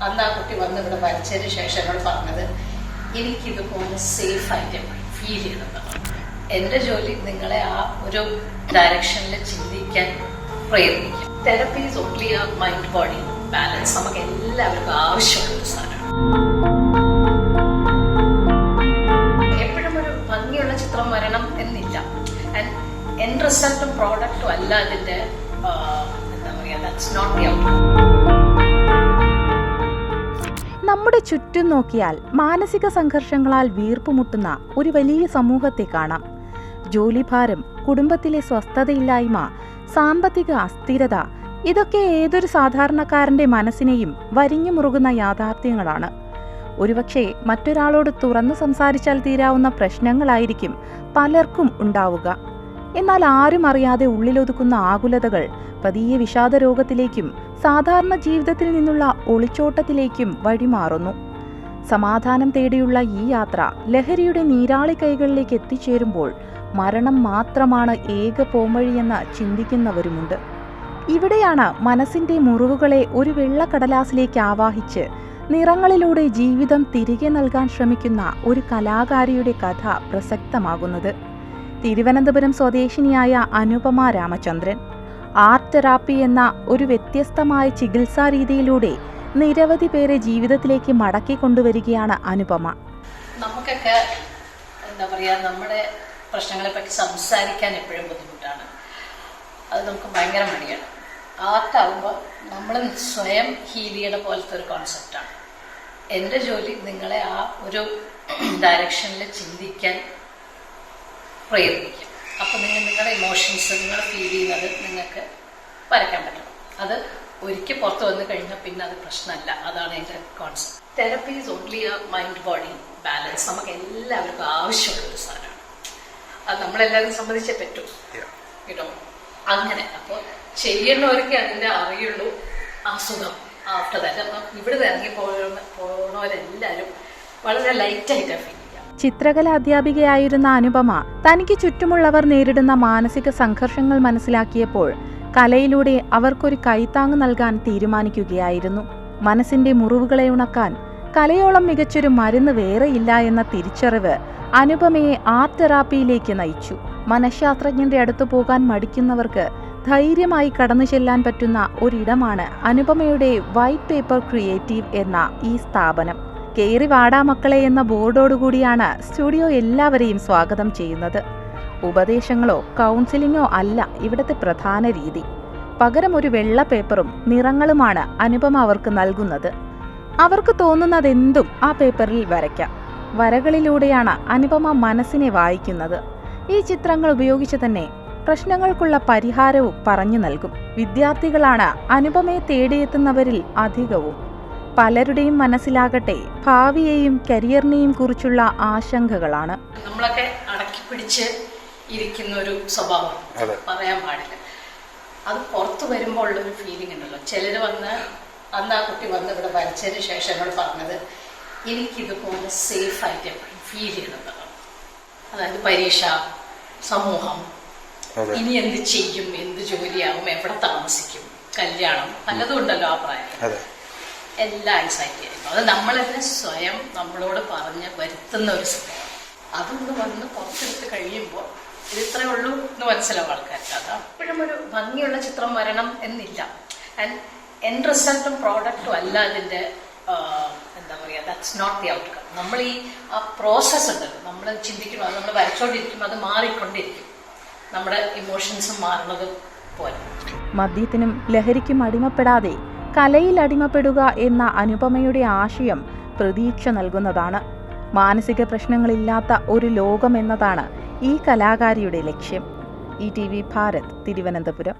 അന്ന് ആ കുട്ടി വന്ന് ഇവിടെ വരച്ചതിന് ശേഷം എന്നോട് പറഞ്ഞത് എനിക്കിതുപോലെ സേഫായിട്ട് ഫീൽ ചെയ്യുന്നുണ്ട്. എൻ്റെ ജോലി നിങ്ങളെ ആ ഒരു ഡയറക്ഷനിൽ ചിന്തിക്കാൻ പ്രയത്നിക്കും. Therapy is only a mind body balance. നമുക്ക് എല്ലാവർക്കും ആവശ്യമുള്ളൊരു സാധനമാണ്. എപ്പോഴും ഒരു ഭംഗിയുള്ള ചിത്രം വരണം എന്നില്ല. ആൻഡ് എൻഡ് റിസൾട്ടും പ്രോഡക്റ്റും അല്ല അതിൻ്റെ എന്താ പറയുക, ദാറ്റ്സ് നോട്ട് ദി ഔട്ട്കം. നമ്മുടെ ചുറ്റും നോക്കിയാൽ മാനസിക സംഘർഷങ്ങളാൽ വീർപ്പുമുട്ടുന്ന ഒരു വലിയ സമൂഹത്തെ കാണാം. ജോലിഭാരം, കുടുംബത്തിലെ സ്വസ്ഥതയില്ലായ്മ, സാമ്പത്തിക അസ്ഥിരത, ഇതൊക്കെ ഏതൊരു സാധാരണക്കാരന്റെ മനസ്സിനെയും വരിഞ്ഞു മുറുകുന്ന യാഥാർത്ഥ്യങ്ങളാണ്. ഒരുപക്ഷെ മറ്റൊരാളോട് തുറന്നു സംസാരിച്ചാൽ തീരാവുന്ന പ്രശ്നങ്ങളായിരിക്കും പലർക്കും ഉണ്ടാവുക. എന്നാൽ ആരും അറിയാതെ ഉള്ളിലൊതുക്കുന്ന ആകുലതകൾ പതിയെ വിഷാദരോഗത്തിലേക്കും സാധാരണ ജീവിതത്തിൽ നിന്നുള്ള ഒളിച്ചോട്ടത്തിലേക്കും വഴിമാറുന്നു. സമാധാനം തേടിയുള്ള ഈ യാത്ര ലഹരിയുടെ നീരാളി കൈകളിലേക്ക് എത്തിച്ചേരുമ്പോൾ മരണം മാത്രമാണ് ഏക പോംവഴിയെന്ന് ചിന്തിക്കുന്നവരുമുണ്ട്. ഇവിടെയാണ് മനസ്സിന്റെ മുറിവുകളെ ഒരു വെള്ളക്കടലാസിലേക്ക് ആവാഹിച്ച് നിറങ്ങളിലൂടെ ജീവിതം തിരികെ നൽകാൻ ശ്രമിക്കുന്ന ഒരു കലാകാരിയുടെ കഥ പ്രസക്തമാകുന്നത്. തിരുവനന്തപുരം സ്വദേശിനിയായ അനുപമ രാമചന്ദ്രൻ ആർട്ട് തെറാപ്പി എന്ന ഒരു വ്യത്യസ്തമായ ചികിത്സാ രീതിയിലൂടെ നിരവധി പേരെ ജീവിതത്തിലേക്ക് മടക്കി കൊണ്ടുവരികയാണ് അനുപമ. നമുക്കൊക്കെ എന്താ പറയുക, നമ്മുടെ പ്രശ്നങ്ങളെ പറ്റി സംസാരിക്കാൻ എപ്പോഴും ബുദ്ധിമുട്ടാണ്. അത് നമുക്ക് ഭയങ്കര മടിയാണ്. ആർട്ടാവുമ്പോൾ നമ്മൾ സ്വയം ഹീൽ ചെയ്യണ പോലത്തെ ഒരു കോൺസെപ്റ്റാണ്. എൻ്റെ ജോലി നിങ്ങളെ ആ ഒരു ഡയറക്ഷനിൽ ചിന്തിക്കാൻ പ്രയത്നിക്കും. അപ്പോൾ നിങ്ങളുടെ ഇമോഷൻസ്, നിങ്ങൾ ഫീൽ ചെയ്യുന്നത് നിങ്ങൾക്ക് വരയ്ക്കാൻ പറ്റണം. അത് ഒരിക്കൽ പുറത്ത് വന്നു കഴിഞ്ഞാൽ പിന്നെ അത് പ്രശ്നമല്ല. അതാണ് എൻ്റെ concept. Therapy is only a mind body balance. നമുക്ക് എല്ലാവർക്കും ആവശ്യമുള്ളൊരു സാധനമാണ്. അത് നമ്മളെല്ലാവരും സമ്മതിച്ചേ പറ്റൂ കേട്ടോ. അങ്ങനെ അപ്പോൾ ചെയ്യണവർക്ക് അതിൻ്റെ അറിയുള്ളൂ ആ സുഖം ആഫ്റ്റർ ദാറ്റ്. അപ്പം ഇവിടുന്ന് ഇറങ്ങി പോണവരെല്ലാവരും വളരെ ലൈറ്റായിട്ടാണ് ഫീൽ ചെയ്യുക. ചിത്രകല അധ്യാപികയായിരുന്ന അനുപമ തനിക്ക് ചുറ്റുമുള്ളവർ നേരിടുന്ന മാനസിക സംഘർഷങ്ങൾ മനസ്സിലാക്കിയപ്പോൾ കലയിലൂടെ അവർക്കൊരു കൈത്താങ്ങ് നൽകാൻ തീരുമാനിക്കുകയായിരുന്നു. മനസ്സിന്റെ മുറിവുകളെ ഉണക്കാൻ കലയോളം മികച്ചൊരു മരുന്ന് വേറെയില്ല എന്ന തിരിച്ചറിവ് അനുപമയെ ആർട്ട് തെറാപ്പിയിലേക്ക് നയിച്ചു. മനഃശാസ്ത്രജ്ഞന്റെ അടുത്തു പോകാൻ മടിക്കുന്നവർക്ക് ധൈര്യമായി കടന്നു ചെല്ലാൻ പറ്റുന്ന ഒരിടമാണ് അനുപമയുടെ വൈറ്റ് പേപ്പർ ക്രിയേറ്റീവ് എന്ന ഈ സ്ഥാപനം. കേറി വാടാ മക്കളെ എന്ന ബോർഡോടുകൂടിയാണ് സ്റ്റുഡിയോ എല്ലാവരെയും സ്വാഗതം ചെയ്യുന്നത്. ഉപദേശങ്ങളോ കൗൺസിലിങ്ങോ അല്ല ഇവിടുത്തെ പ്രധാന രീതി. പകരം ഒരു വെള്ള പേപ്പറും നിറങ്ങളുമാണ് അനുപമ അവർക്ക് നൽകുന്നത്. അവർക്ക് തോന്നുന്നതെന്തും ആ പേപ്പറിൽ വരയ്ക്കാം. വരകളിലൂടെയാണ് അനുപമ മനസ്സിനെ വായിക്കുന്നത്. ഈ ചിത്രങ്ങൾ ഉപയോഗിച്ച് തന്നെ പ്രശ്നങ്ങൾക്കുള്ള പരിഹാരവും പറഞ്ഞു നൽകും. വിദ്യാർത്ഥികളാണ് അനുപമയെ തേടിയെത്തുന്നവരിൽ അധികവും. പലരുടെയും മനസ്സിലാകട്ടെ ഭാവിയെയും കരിയറിനെയും കുറിച്ചുള്ള ആശങ്കകളാണ്. നമ്മളൊക്കെ അടക്കി പിടിച്ച് ഇരിക്കുന്ന ഒരു സ്വഭാവം പറയാൻ പാടില്ല. അത് പുറത്തു വരുമ്പോൾ ഉള്ളൊരു ഫീലിംഗ് ഉണ്ടല്ലോ. ചിലർ വന്ന് അന്ന് ആ കുട്ടി വന്ന് ഇവിടെ വരച്ചതിന് ശേഷം എന്നോട് പറഞ്ഞത് എനിക്കിതുപോലെ സേഫായിട്ട് എപ്പോഴും ഫീൽ ചെയ്യുന്നുണ്ട്. അതായത് പരീക്ഷ, സമൂഹം, ഇനി എന്ത് ചെയ്യും, എന്ത് ജോലിയാവും, എവിടെ താമസിക്കും, കല്യാണം, പലതും ഉണ്ടല്ലോ ആ പ്രായത്തിൽ. എല്ലാ ആൻസൈറ്റി ആയിരുന്നു. അത് നമ്മളെന്നെ സ്വയം നമ്മളോട് പറഞ്ഞ് വരുത്തുന്ന ഒരു സംഭവം. അതൊന്ന് വന്ന് പുറത്തെടുത്ത് കഴിയുമ്പോൾ ഇത് ഇത്രേ ഉള്ളൂ എന്ന് മനസ്സിലാവും ആൾക്കാർക്ക്. അത് എപ്പോഴും ഒരു ഭംഗിയുള്ള ചിത്രം വരണം എന്നില്ല. ആൻഡ് എൻഡ് റിസൾട്ടും പ്രോഡക്റ്റും അല്ല അതിൻ്റെ എന്താ പറയുക, ദാറ്റ്സ് നോട്ട് ദി ഔട്ട്കം. നമ്മൾ ഈ ആ പ്രോസസ്സ് ഉണ്ടല്ലോ, നമ്മൾ ചിന്തിക്കുമ്പോൾ അത് നമ്മൾ വരച്ചോണ്ടിരിക്കുമ്പോൾ അത് മാറിക്കൊണ്ടിരിക്കും. നമ്മുടെ ഇമോഷൻസും മാറുന്നത് പോലെ. മദ്യത്തിനും ലഹരിക്കും അടിമപ്പെടാതെ കലയിൽ അടിമപ്പെടുക എന്ന അനുപമയുടെ ആശയം പ്രതീക്ഷ നൽകുന്നതാണ്. മാനസിക പ്രശ്നങ്ങളില്ലാത്ത ഒരു ലോകം എന്നതാണ് ഈ കലാകാരിയുടെ ലക്ഷ്യം. ETV ഭാരത്, തിരുവനന്തപുരം.